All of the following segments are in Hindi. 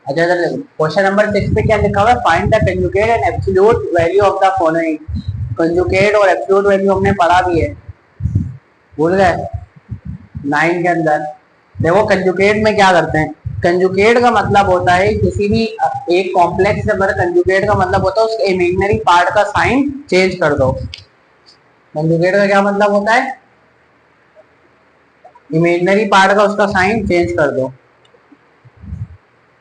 अच्छा इधर क्वेश्चन नंबर 6 पे क्या लिखा हुआ है, find the conjugate and absolute value of the following. Conjugate और एब्सोल्यूट वैल्यू हमने पढ़ा भी है, भूल गए 9 के अंदर। देखो कंजुगेट में क्या करते हैं, कंजुगेट का मतलब होता है किसी भी एक कॉम्प्लेक्स नंबर, कंजुगेट का मतलब होता है उसके इमेजिनरी पार्ट का साइन चेंज कर दो। कंजुगेट का क्या मतलब होता है, इमेजिनरी पार्ट का उसका साइन चेंज कर दो,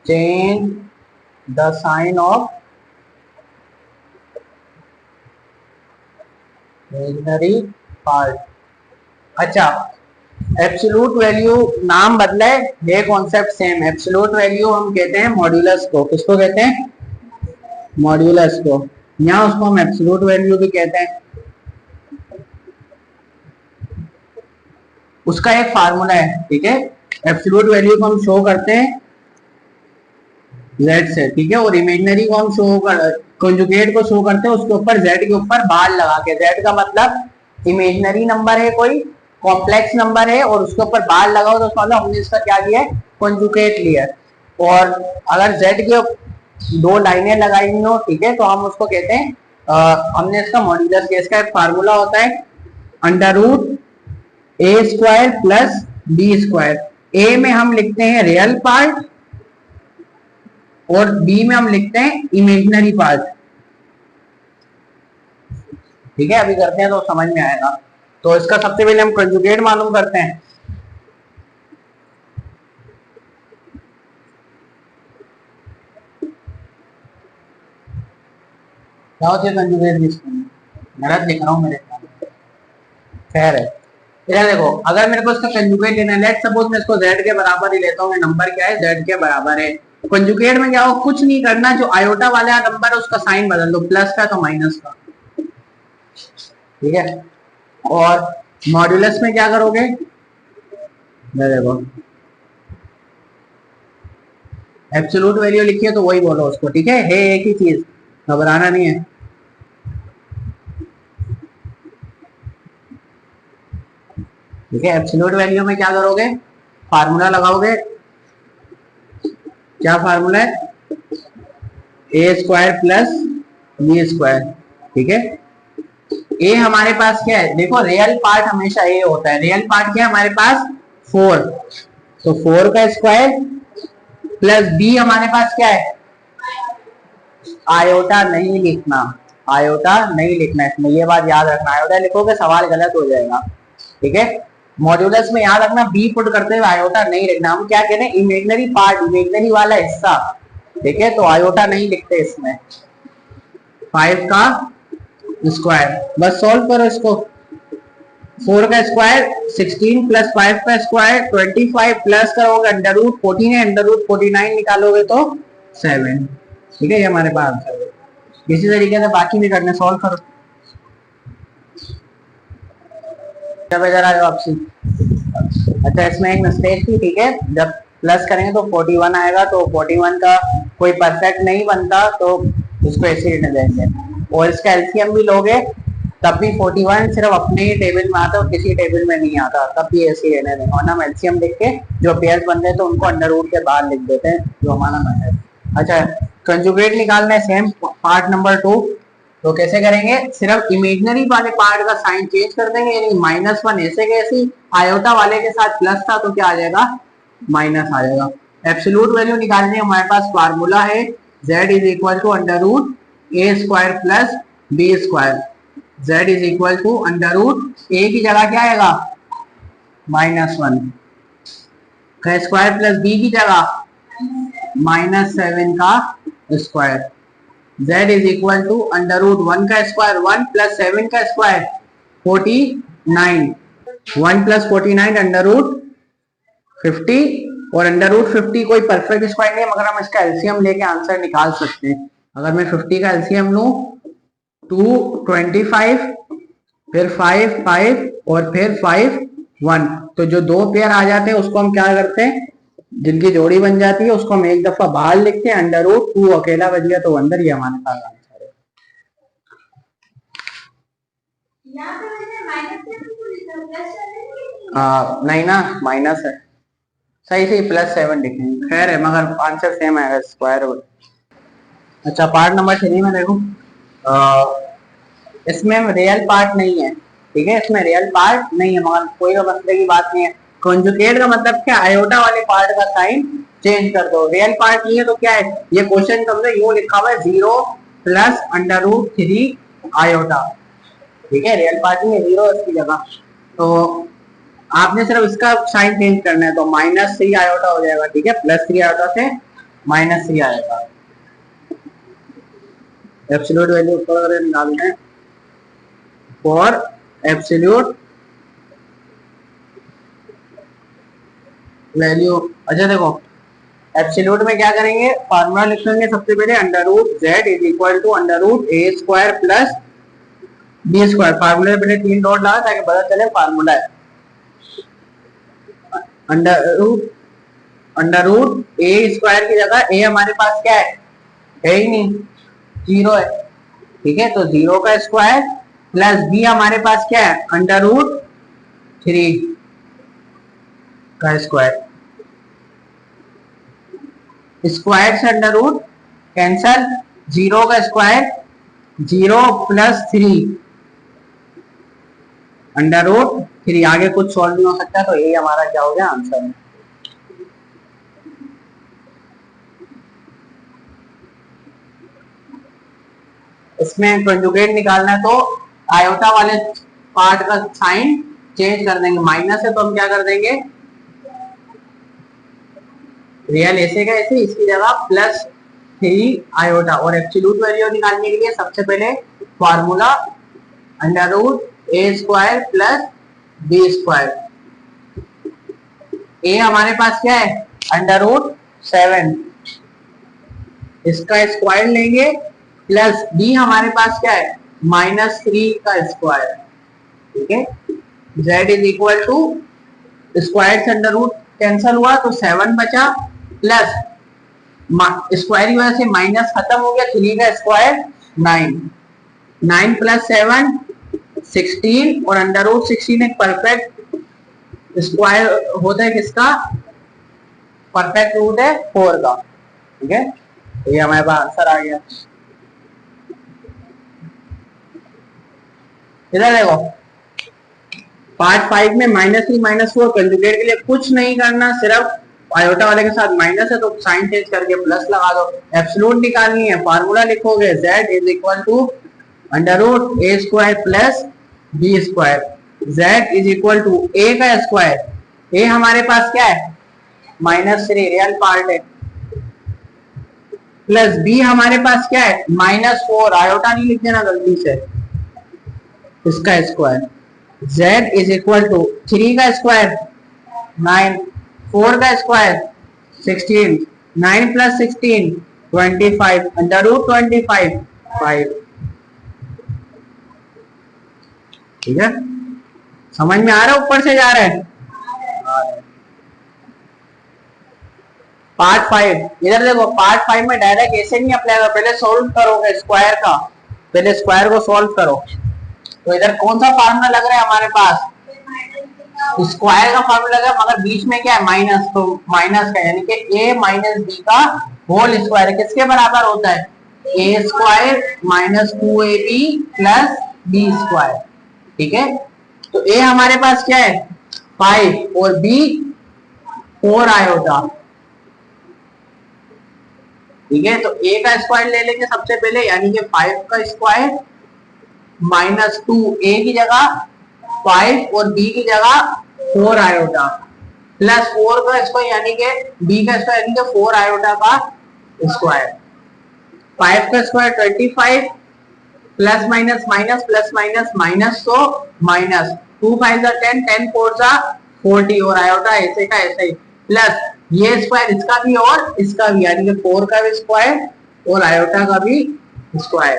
change the sign of imaginary part. अच्छा एब्सोल्यूट वैल्यू नाम बदले, ये कॉन्सेप्ट सेम। एब्सोल्यूट वैल्यू हम कहते हैं मॉड्यूलस को, किसको कहते हैं, मॉड्यूलस को। यहाँ उसको हम एब्सोल्यूट वैल्यू भी कहते हैं। उसका एक फार्मूला है, ठीक है। एब्सोल्यूट वैल्यू को हम शो करते हैं z से, ठीक है, और इमेजिनरी को हम शो कर, कंजुगेट को शो करते हैं उसके ऊपर z के ऊपर बार लगा के। z का मतलब इमेजिनरी नंबर है, कोई कॉम्प्लेक्स नंबर है और उसके ऊपर बार लगाओ तो उसका मतलब हमने इसका क्या लिया है, कंजुगेट लिया है। और अगर z के दो लाइनें लगाई हुई हो, ठीक है, तो हम उसको कहते हैं हमने इसका मॉड्यूलस किया। इसका एक फार्मूला होता है under root A square plus B square. ए में हम लिखते हैं रियल पार्ट और बी में हम लिखते हैं इमेजिनरी पार्ट, ठीक है। अभी करते हैं तो समझ में आएगा। तो इसका सबसे पहले हम कंजुगेट मालूम करते हैं। क्या होती है कंजुगेट लिस्ट में, गलत लिख रहा हूँ मेरे, खैर है। इधर देखो, अगर मेरे को इसका कंजुगेट लेना है, लेट्स सपोज मैं इसको z के बराबर ही लेता हूँ, नंबर क्या है z के बराबर है। कंजुगेट में क्या हो, कुछ नहीं करना, जो आयोटा वाला नंबर है उसका साइन बदल दो, प्लस का तो माइनस का, ठीक है। और मॉड्यूलस में क्या करोगे, देखो एब्सोल्यूट वैल्यू लिखी है तो वही बोलो उसको, ठीक है एक ही चीज, घबराना नहीं है। ठीक है, एब्सोल्यूट वैल्यू में क्या करोगे, फार्मूला लगाओगे। क्या फार्मूला है, ए स्क्वायर प्लस बी स्क्वायर, ठीक है। ए हमारे पास क्या है, देखो रियल पार्ट हमेशा ए होता है। रियल पार्ट क्या है हमारे पास, 4, तो 4 का स्क्वायर प्लस बी हमारे पास क्या है, आयोटा नहीं लिखना, आयोटा नहीं लिखना इसमें, ये बात याद रखना। आयोटा लिखोगे सवाल गलत हो जाएगा, ठीक है। मॉड्यूलस में याद रखना बी पुट करते हुए आयोटा नहीं लिखना। हम क्या कह रहे हैं, इमेजिनरी पार्ट, इमेजिनरी वाला हिस्सा, ठीक है, तो आयोटा नहीं लिखते इसमें। 5 का स्क्वायर, बस सॉल्व करो इसको। 4 का स्क्वायर 16 प्लस 5 का स्क्वायर 25 प्लस करोगे अंडर रूट 14 है, अंडर रूट 49 निकालोगे तो 7, ठीक है। ये हमारे पास आंसर है। इसी तरीके से बाकी भी करने, सॉल्व करो। जब इधर आ जाओ आपसी। अच्छा इसमें एक मिस्टेक थी, ठीक है, जब प्लस करेंगे तो 41 आएगा, तो 41 का कोई परफेक्ट नहीं बनता, तो इसको ऐसे ही देंगे। और इसका एलसीएम भी लोगे तब भी 41 सिर्फ अपने ही टेबल में आता है और किसी टेबल में नहीं आता, तब भी ऐसे ही रहने देंगे। और हम एलसीएम लिख के जो पेयर्स बन गए तो उनको अंडर रूट के बाहर लिख देते हैं, जो हमारा मैथड। अच्छा कंजुगेट निकालना है, सेम पार्ट नंबर 2। तो कैसे करेंगे, सिर्फ इमेजिनरी वाले पार्ट का साइन चेंज कर देंगे, यानी -1 ऐसे कैसे, आयोटा वाले के साथ प्लस था तो क्या आ जाएगा, माइनस आ जाएगा। एब्सोल्यूट वैल्यू निकालने हमारे पास फार्मूला है z is equal to under root A square plus B square. z is equal to under root A की जगह क्या आएगा, -1 का स्क्वायर प्लस बी की जगह -7 का square. z is equal to under root 1 का स्क्वायर 1 प्लस 7 का स्क्वायर 49, 1 प्लस 49 अंडर रूट 50, और अंडर रूट 50 कोई परफेक्ट स्क्वायर नहीं है, मगर हम इसका एलसीएम लेके आंसर निकाल सकते हैं। अगर मैं 50 का एलसीएम लूं 2 25 फिर 5 5 और फिर 5 1, तो जो दो पेयर आ जाते हैं उसको हम क्या करते हैं, जिनकी जोड़ी बन जाती है उसको हम एक दफा बाहर लिखते हैं, अंडर रूट 2 अकेला बच गया तो अंदर, ही हमारे पास आंसर है। नहीं ना, माइनस है। सही सही +7 लिखेंगे, खैर है मगर आंसर सेम आएगा, स्क्वायर रूट। अच्छा पार्ट नंबर 3 में देखो, इसमें रियल पार्ट नहीं है, ठीक है, इसमें रियल पार्ट नहीं है, मगर कोई मसले की बात नहीं है। कॉन्जुगेट का मतलब क्या, आयोटा वाले पार्ट का साइन चेंज कर दो। रियल पार्ट नहीं है तो क्या है, ये क्वेश्चन समझो यूं लिखा हुआ है 0 + √3 आयोटा, ठीक है, रियल पार्ट नहीं है, 0 इसकी जगह। तो आपने सिर्फ इसका साइन चेंज करना है, तो -3 आयोटा हो जाएगा, ठीक है, +3 आयोटा से -3 आएगा। एब्सोल्यूट वैल्यू ऊपर अगर निकालना है फॉर एब्सोल्यूट वैल्यू, अच्छा देखो एब्सोल्यूट में क्या करेंगे, फार्मूला लिखेंगे सबसे पहले √z = √a² + b²। फार्मूले में पहले 3 डॉट लगा ताकि पता चले फार्मूला है। √a² की जगह a हमारे पास क्या है ही नहीं, 0 है, ठीक है, तो 0 का स्क्वायर प्लस b हमारे पास क्या है, √3 का स्क्वायर, स्क्वायर से अंडर रूट कैंसल, 0 का स्क्वायर 0 + 3 √3। आगे कुछ सॉल्व नहीं हो सकता, तो ये हमारा क्या हो गया आंसर है। इसमें कंजुगेट निकालना है तो आयोटा वाले पार्ट का साइन चेंज कर देंगे, माइनस है तो हम क्या कर देंगे, रियल ऐसे का ऐसे, इसकी जगह +3 आयोटा। और एब्सोल्यूट वैल्यू निकालने के लिए सबसे पहले फार्मूला √a² + b²। a हमारे पास क्या है, √7, इसका स्क्वायर लेंगे, प्लस b हमारे पास क्या है, -3 का स्क्वायर, ठीक है, z = स्क्वायर से अंडर रूट कैंसल हुआ तो 7 बचा, प्लस स्क्वायर की वजह से माइनस खत्म हो गया, 3 का स्क्वायर 9, 9 + 7 16, और √16 एक परफेक्ट स्क्वायर होता है किसका, परफेक्ट रूट है 4 का, ठीक है, तो ये हमारे पास आंसर आ गया। इधर देखो पार्ट 5 में -3 -4 कंजुगेट के लिए कुछ नहीं करना, सिर्फ आयोटा वाले के साथ माइनस है तो साइन चेंज करके प्लस लगा दो। एब्सोल्यूट निकालनी है, फार्मूला लिखोगे z = √a² + b², z = a का स्क्वायर, a हमारे पास क्या है -3 रियल पार्ट है, प्लस b हमारे पास क्या है -4, आयोटा नहीं लिख देना गलती से, इसका स्क्वायर, z = 3 का स्क्वायर 9, 4 का स्क्वायर 16, 9 + 16 25, √25 5, ठीक है, समझ में आ रहा है, ऊपर से जा रहा है। पार्ट 5 इधर देखो, पार्ट 5 में डायरेक्ट ऐसे नहीं अप्लाई होगा, पहले सॉल्व करोगे स्क्वायर का, पहले स्क्वायर को सॉल्व करो। तो इधर कौन सा फार्मूला लग रहा है हमारे पास, स्क्वायर का फार्मूला लगा, मगर बीच में क्या है माइनस, तो माइनस का यानी कि a - b का होल स्क्वायर किसके बराबर होता है, a² - 2ab + b², ठीक है, तो a हमारे पास क्या है 5 और b 4 आयोटा, ठीक है, तो a का स्क्वायर ले लेंगे सबसे पहले, यानी कि 5 का स्क्वायर -2 a की जगह 5 और b की जगह 4 आयोटा, प्लस 4 का स्क्वायर यानी कि b का स्क्वायर यानी कि 4 आयोटा का स्क्वायर, 5 का square 25, plus minus minus plus minus minus, तो माइनस 2 × 5 = 10, 10 × 4 = 40, और आयोटा ऐसे का ऐसे ही, प्लस ये स्क्वायर इसका भी और इसका भी, यानी कि 4 का भी स्क्वायर और आयोटा का भी स्क्वायर,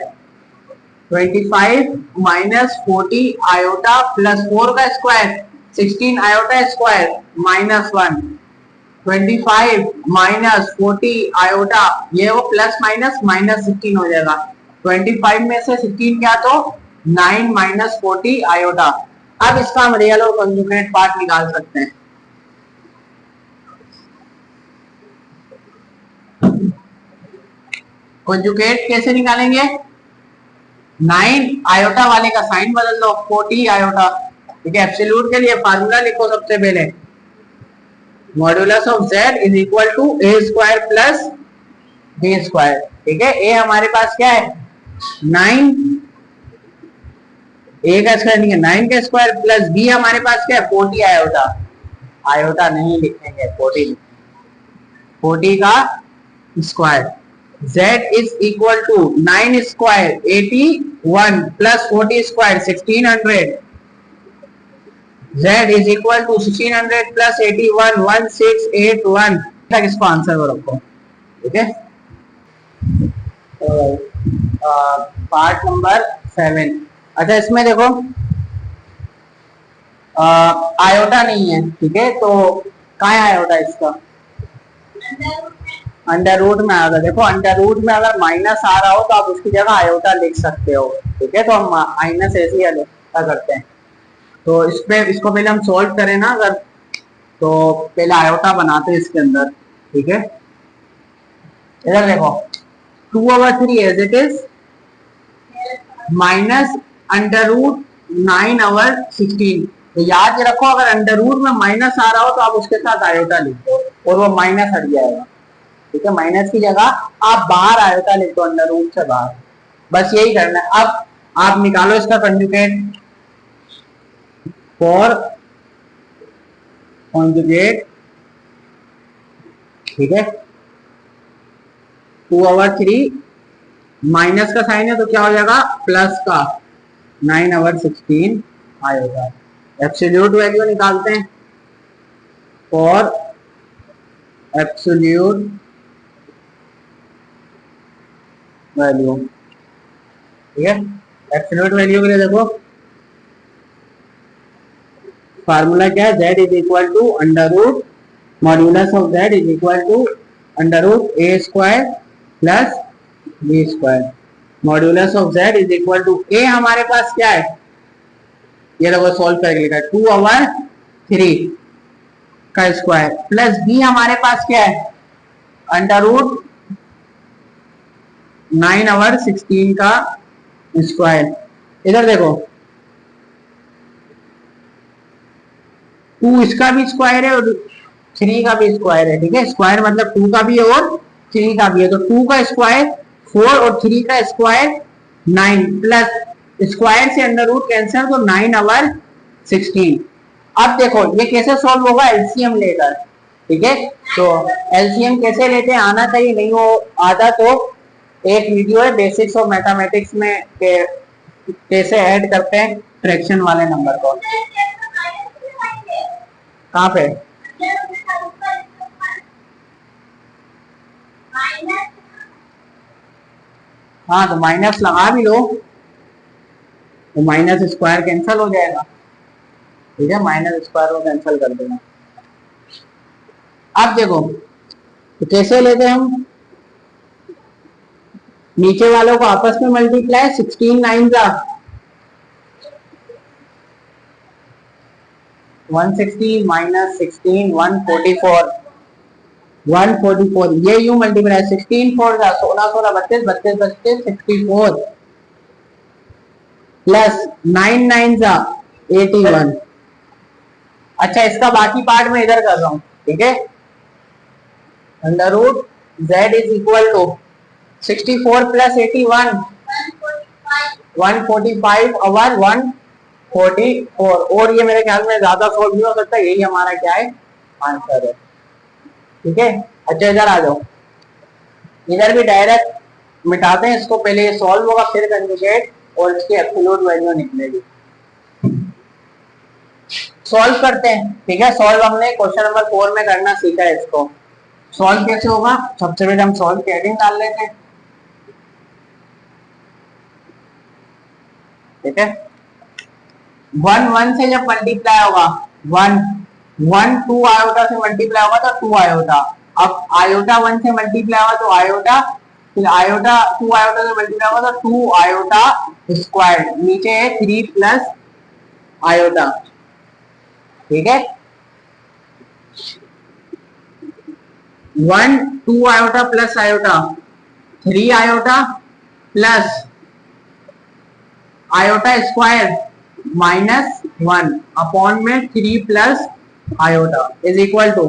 25 - 40 आयोटा प्लस 4 का स्क्वायर 16 आयोटा स्क्वायर -1, 25 - 40 आयोटा, ये वो प्लस माइनस -16 हो जाएगा, 25 में से 16 क्या, तो 9 - 40 आयोटा। अब इसका हम रियल और कंजुगेट पार्ट निकाल सकते हैं। कॉन्जुगेट कैसे निकालेंगे? 9 आयोटा वाले का साइन बदल दो, 40 आयोटा। ठीक है, एब्सोल्यूट के लिए फार्मूला लिखो सबसे पहले, modulus of z is equal to a square plus b square. ठीक है, a हमारे पास क्या है 9, a का स्क्वायर नहीं है 9 का स्क्वायर, प्लस b हमारे पास क्या है 40 आयोटा। आयोटा नहीं लिखेंगे, 40 का square. z is equal to 9 square 81 plus 40 square 1600। z is equal to 1600 plus 81 1681 तक इसको आंसर को रखो। ठीक है, पार्ट नंबर 7। अच्छा, इसमें देखो आयोटा नहीं है। ठीक है, तो कहाँ है आयोटा इसका? अंडर रूट में आएगा। देखो अंडर रूट में अगर माइनस आ रहा हो तो आप उसकी जगह आयोटा लिख सकते हो। ठीक है, तो हम माइनस ऐसे ही करते हैं। तो इसको पहले हम सॉल्व करें ना अगर, तो पहले आयोटा बनाते हैं इसके अंदर। ठीक है, इधर देखो 2/3 as it is minus under root 9/16। तो याद रखो अगर अंडर रूट में माइनस आ रहा हो तो आप उसके साथ आयोटा लिख दो और वो माइनस हट जाएगा। ठीक है, माइनस की जगह आप बाहर आयोटा लिख दो, अंडर रूट से बाहर। बस यही करना है। अब आप निकालो इसका कंजुगेट, फॉर कंजुगेट। ठीक है, 2/3 माइनस का साइन है तो क्या हो जाएगा प्लस का 9/16 आएगा। एब्सोल्यूट वैल्यू निकालते हैं, फॉर एब्सोल्यूट वैल्यू। ठीक है, एब्सोल्यूट वैल्यू के लिए देखो फार्मूला क्या है, z is equal to under root modulus of z is equal to under root a square plus b square. Modulus of z is equal to a हमारे पास क्या है, ये देखो सॉल्व करके लिखा है 2/3 का स्क्वायर, प्लस b हमारे पास क्या है अंडर रूट 9/16 का स्क्वायर। इधर देखो 2 इसका भी स्क्वायर है और 3 का भी स्क्वायर है। ठीक है, स्क्वायर मतलब 2 का भी है और 3 का भी है। तो 2 का स्क्वायर 4 और 3 का स्क्वायर 9, प्लस स्क्वायर से अंडर रूट कैंसिल तो 9/16। अब देखो ये कैसे सॉल्व होगा, एलसीएम लेकर। ठीक है, तो एलसीएम कैसे लेते हैं आना चाहिए, नहीं हो आता तो एक वीडियो है बेसिक्स ऑफ मैथमेटिक्स में कैसे ऐड करते हैं फ्रैक्शन वाले नंबर को। कहाँ पे? हाँ, तो माइनस लगा भी लो तो माइनस स्क्वायर कैंसिल हो जाएगा। ठीक है, माइनस स्क्वायर को कैंसिल कर देना। अब देखो तो कैसे लेते हैं हम, नीचे वालों को आपस में मल्टीप्लाई, 16 9 जा 160 माइनस 16 144 144, ये यू मल्टीप्लाई 16 4 जा 16 16 32 32 32 64 प्लस 9 9 जा 81। अच्छा, इसका बाकी पार्ट में इधर कर रहा हूं। ठीक है, under root z is equal to 64 plus 81 145/144, और ये मेरे ख्याल में ज्यादा सॉल्व नहीं हो सकता, यही हमारा क्या है आंसर है। ठीक है, अच्छा इधर आ जाओ, इधर भी डायरेक्ट मिटाते हैं इसको, पहले ये सॉल्व होगा फिर कंजुगेट और इसकी एब्सोल्यूट वैल्यू निकलेगी। सॉल्व करते हैं। ठीक है, सॉल्व हमने क्वेश्चन नंबर 4 में करना सीखा है। इसको सॉल्व कैसे होगा, सबसे पहले हम सॉल्व की हेडिंग डाल लेते हैं। ठीक है, 1 1 से जब मल्टीप्लाई होगा 1 1 2 आयोटा से मल्टीप्लाई होगा तो 2 आयोटा। अब आयोटा 1 से मल्टीप्लाई होगा तो आयोटा, फिर आयोटा 2 आयोटा से मल्टीप्लाई होगा तो 2 आयोटा स्क्वायर, नीचे है 3 प्लस आयोटा। ठीक है, 1 2 iota plus iota 3 iota plus iota square minus 1 upon में 3 plus iota is equal to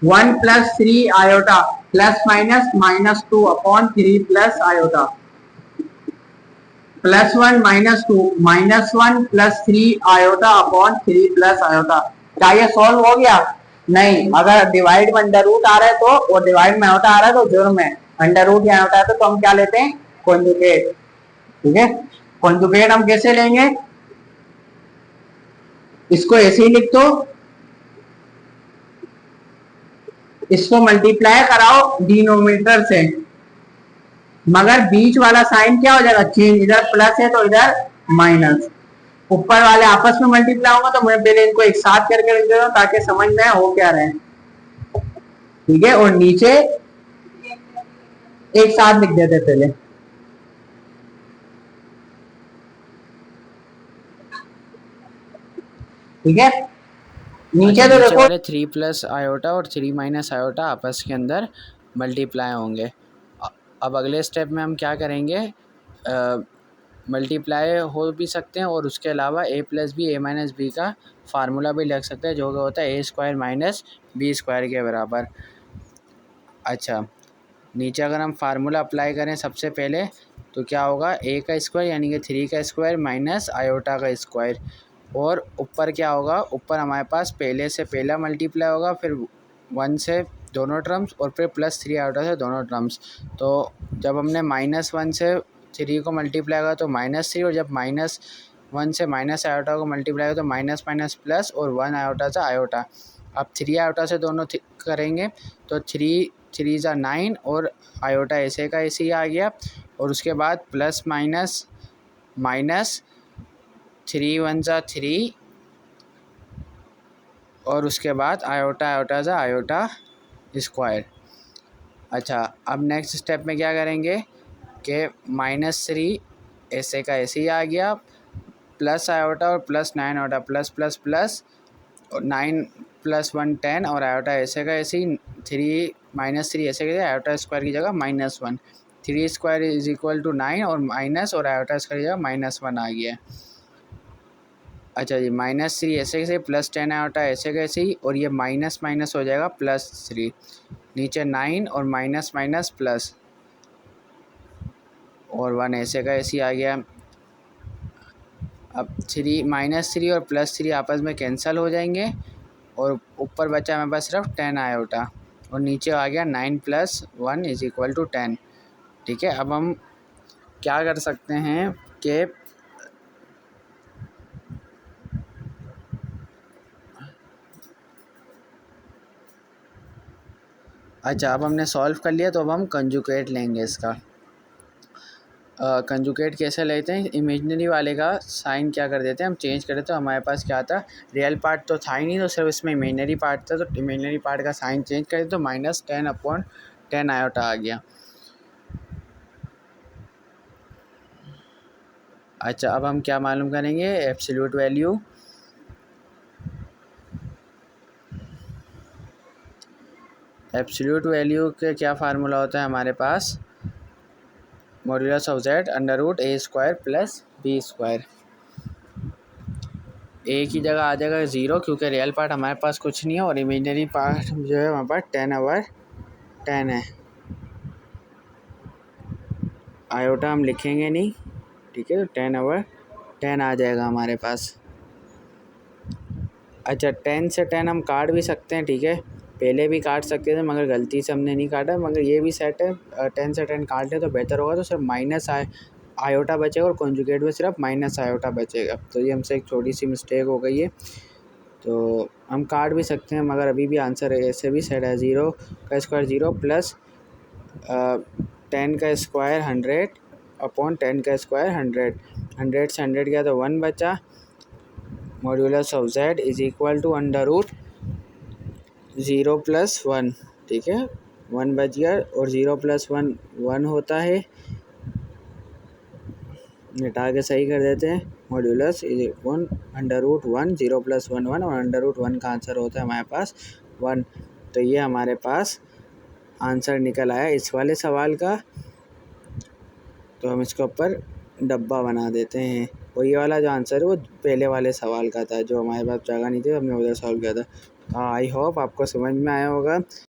1 plus 3 iota plus minus minus 2 upon 3 plus iota plus 1 minus 2 minus 1 plus 3 iota upon 3 plus iota. क्या ये सॉल्व हो गया? नहीं। अगर डिवाइड में अंडर रूट आ रहा है तो, और डिवाइड में आयोटा आ रहा है तो जुर्म है। अंडर रूट या आयोटा है तो हम क्या लेते हैं? कॉन्जुगेट। ठीक है, कॉन्जुगेट हम कैसे लेंगे? इसको ऐसे ही लिख दो, इसको मल्टीप्लाई कराओ डिनोमिनेटर से, मगर बीच वाला साइन क्या हो जाएगा? चेंज। इधर प्लस है तो इधर माइनस। ऊपर वाले आपस में मल्टीप्लाई होगा तो मैं पहले इनको एक साथ करके लिख देता हूँ ताकि समझ में हो क्या रहे। ठीक है, और नीचे एक साथ लिख देते पहले। ठीक है, नीचे तो देखो वाले 3 प्लस आयोटा और 3 माइनस आयोटा आपस के अंदर मल्टीप्लाई होंगे। अब अगले स्टेप में हम क्या करेंगे? मल्टीप्लाई हो भी सकते हैं और उसके अलावा a plus b a minus b का फार्मूला भी लिख सकते हैं, जो कि होता है a square minus b square के बराबर। अच्छा, नीचे अगर हम फार्मूला अप्लाई करें सबसे पहले तो क्या होगा? a का स्क्वायर यानी कि 3 का स्क्वायर माइनस आयोटा का स्क्वायर, और ऊपर क्या होगा? ऊपर हमारे पास पहले से पहला मल्टीप्लाई होगा, फिर 1 से दोनों टर्म्स और फिर प्लस 3 आयोटा से दोनों टर्म्स। तो जब हमने -1 से 3 को मल्टीप्लाई किया तो -3, और जब -1 से माइनस आयोटा को मल्टीप्लाई किया तो माइनस माइनस प्लस, और 1 आयोटा से आयोटा। अब 3 आयोटा से दोनों करेंगे तो 3 ज़ा 9 और आयोटा ऐसे का ऐसे ही आ गया, और उसके बाद प्लस माइनस माइनस 3 1 ज़ा 3, और उसके बाद आयोटा आयोटा ज़ा आयोटा स्क्वायर। अच्छा, अब नेक्स्ट स्टेप में क्या करेंगे कि -3 ऐसे का ऐसे ही आ गया, प्लस आयोटा और plus 9 iota plus plus plus, और 9 प्लस 1 10, और आयोटा ऐसे का ऐसे ही 3 -3 ऐसे का आयोटा स्क्वायर की जगह -1, 3 स्क्वायर इज इक्वल टू 9 और माइनस, और आयोटा स्क्वायर की जगह -1 आ गया। अच्छा जी, -3 ऐसे कैसे, प्लस 10 आयोटा ऐसे कैसे ही, और ये माइनस माइनस हो जाएगा +3, नीचे 9 और माइनस माइनस प्लस, और 1 ऐसे का ऐसे ही आ गया। अब -3 और +3 आपस में कैंसिल हो जाएंगे, और ऊपर बचा हमारे पास सिर्फ 10 आयोटा, और नीचे आ गया 9 + 1 इज इक्वल टू 10। ठीक है, अब हम क्या कर सकते हैं कि अच्छा, अब हमने सॉल्व कर लिया तो अब हम कंजुगेट लेंगे इसका। कंजुगेट कैसे लेते हैं? इमेजिनरी वाले का साइन क्या कर देते हैं हम, चेंज कर देते हैं। तो हमारे पास क्या था? रियल पार्ट तो था ही नहीं, तो सिर्फ इसमें इमेजिनरी पार्ट था, तो इमेजिनरी पार्ट का साइन चेंज कर देते तो -10/10 आयोटा आ गया। अच्छा, अब हम क्या मालूम करेंगे? Absolute value. एब्सोल्यूट वैल्यू के क्या फार्मूला होता है हमारे पास? Modulus of z √a² + b²। A की जगह आ जाएगा 0, क्योंकि रियल पार्ट हमारे पास कुछ नहीं है, और इमेजिनरी पार्ट जो है हमारे पास 10/10 है। आयोटा हम लिखेंगे नहीं, ठीक है, तो 10/10 आ जाएगा हमारे पास। अच्छा, 10 से 10 हम काट भी सकते हैं, ठीक है, पहले भी काट सकते थे मगर गलती से हमने नहीं काटा, मगर ये भी सेट है। 10 से 10 काट ले तो बेहतर होगा, तो सिर्फ माइनस आयोटा बचेगा, और कॉन्जुगेट में सिर्फ माइनस आयोटा बचेगा। तो ये हमसे एक छोटी सी मिस्टेक हो गई है, तो हम काट भी सकते हैं, मगर अभी भी आंसर ऐसे भी सेट है। 0 का स्क्वायर 0 प्लस 10 का स्क्वायर 100 अपॉन 10 का स्क्वायर 100। 100 से 100 गया तो 1 बचा। Modulus of z is equal to √0 + 1, ठीक है, 1 बच गया, और 0 + 1 1 होता है, मिटा के सही कर देते हैं। मॉड्यूलस इज इक्वल √1, 0 + 1 1, और √1 का आंसर होता है हमारे पास 1। तो ये हमारे पास आंसर निकल आया इस वाले सवाल का। तो हम इसके ऊपर डब्बा बना देते हैं। और ये वाला जो आंसर है वो पहले वाले सवाल का था, जो हमारे पास जगह नहीं थी, हमने उधर सॉल्व किया था। आई होप आपको समझ में आया होगा।